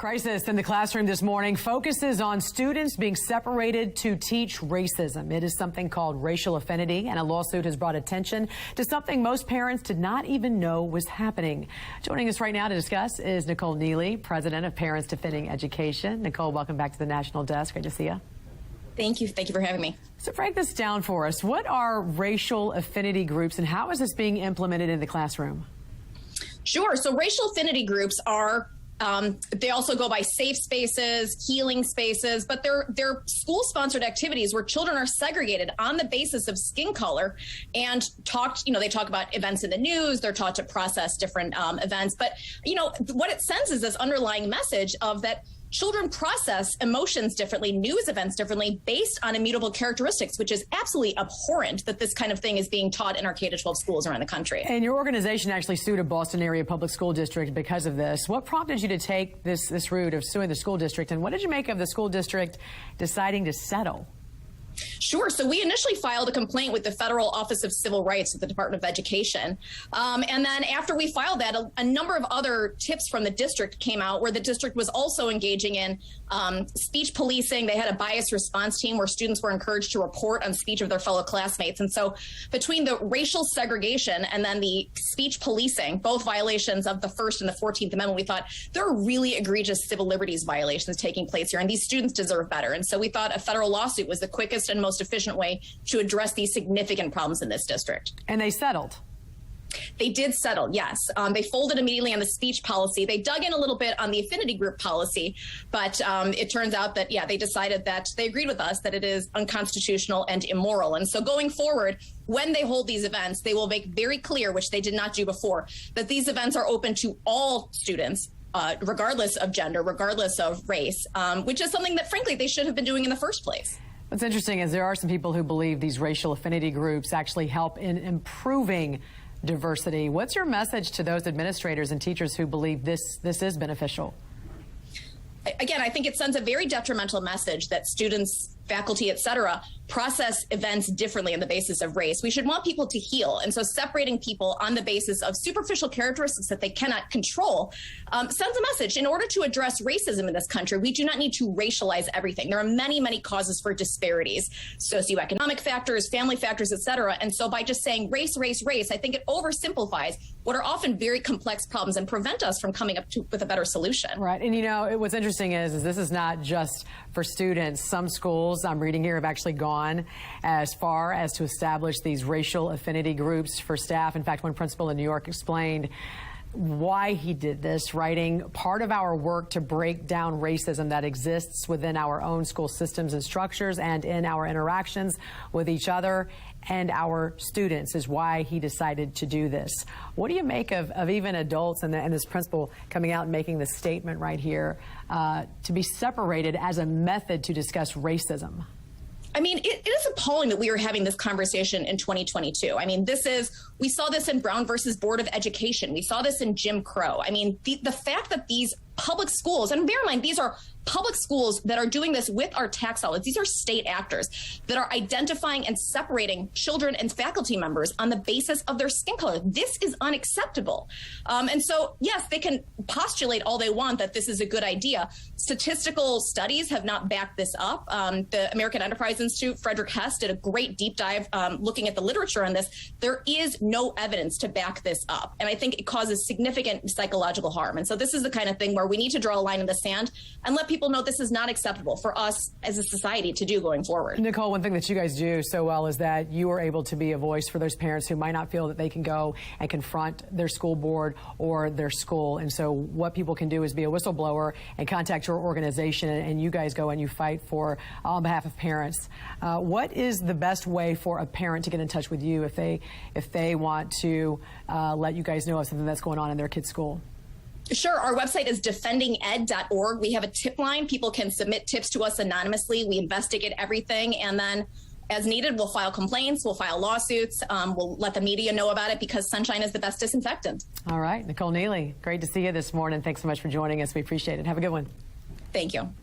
Crisis in the classroom this morning focuses on students being separated to teach racism. It is something called racial affinity, and a lawsuit has brought attention to something most parents did not even know was happening. Joining us right now to discuss is Nicole Neily, president of Parents Defending Education. Nicole, welcome back to the National Desk. Great to see you. Thank you. Thank you for having me. So break this down for us. What are racial affinity groups, and how is this being implemented in the classroom? Sure. So racial affinity groups are they also go by safe spaces, healing spaces, but they're school-sponsored activities where children are segregated on the basis of skin color and they talk about events in the news, they're taught to process different events. But, what it sends is this underlying message of that children process emotions differently, news events differently, based on immutable characteristics, which is absolutely abhorrent that this kind of thing is being taught in our K-12 schools around the country. And your organization actually sued a Boston area public school district because of this. What prompted you to take this route of suing the school district, and what did you make of the school district deciding to settle? Sure. So we initially filed a complaint with the Federal Office of Civil Rights at the Department of Education. And then after we filed that, a number of other tips from the district came out where the district was also engaging in speech policing. They had a bias response team where students were encouraged to report on speech of their fellow classmates. And so between the racial segregation and then the speech policing, both violations of the First and the 14th Amendment, we thought there are really egregious civil liberties violations taking place here, and these students deserve better. And so we thought a federal lawsuit was the quickest and most efficient way to address these significant problems in this district. And they settled. They did settle, yes. They folded immediately on the speech policy. They dug in a little bit on the affinity group policy, but it turns out that, they decided that they agreed with us that it is unconstitutional and immoral. And so going forward, when they hold these events, they will make very clear, which they did not do before, that these events are open to all students, regardless of gender, regardless of race, which is something that, frankly, they should have been doing in the first place. What's interesting is there are some people who believe these racial affinity groups actually help in improving diversity. What's your message to those administrators and teachers who believe this is beneficial? Again, I think it sends a very detrimental message that students, faculty, et cetera, process events differently on the basis of race. We should want people to heal. And so separating people on the basis of superficial characteristics that they cannot control sends a message. In order to address racism in this country, we do not need to racialize everything. There are many, many causes for disparities, socioeconomic factors, family factors, et cetera. And so by just saying race, race, race, I think it oversimplifies what are often very complex problems and prevent us from coming up with a better solution. Right. And what's interesting is this is not just for students. Some schools, I'm reading here, have actually gone as far as to establish these racial affinity groups for staff. In fact, one principal in New York explained why he did this, writing, "Part of our work to break down racism that exists within our own school systems and structures and in our interactions with each other and our students is why he decided to do this." What do you make of even adults and this principal coming out and making this statement right here to be separated as a method to discuss racism? I mean, it is appalling that we are having this conversation in 2022. I mean, we saw this in Brown versus Board of Education. We saw this in Jim Crow. I mean, the fact that these public schools, and bear in mind, these are public schools that are doing this with our tax dollars. These are state actors that are identifying and separating children and faculty members on the basis of their skin color. This is unacceptable. And so, yes, they can postulate all they want that this is a good idea. Statistical studies have not backed this up. The American Enterprise Institute, Frederick Hess, did a great deep dive looking at the literature on this. There is no evidence to back this up. And I think it causes significant psychological harm. And so this is the kind of thing where we need to draw a line in the sand and let people know this is not acceptable for us as a society to do going forward. Nicole, one thing that you guys do so well is that you are able to be a voice for those parents who might not feel that they can go and confront their school board or their school. And so what people can do is be a whistleblower and contact your organization, and you guys go and you fight on behalf of parents. What is the best way for a parent to get in touch with you if they want to let you guys know of something that's going on in their kid's school? Sure. Our website is defendinged.org. We have a tip line. People can submit tips to us anonymously. We investigate everything. And then as needed, we'll file complaints. We'll file lawsuits. We'll let the media know about it because sunshine is the best disinfectant. All right. Nicole Neily, great to see you this morning. Thanks so much for joining us. We appreciate it. Have a good one. Thank you.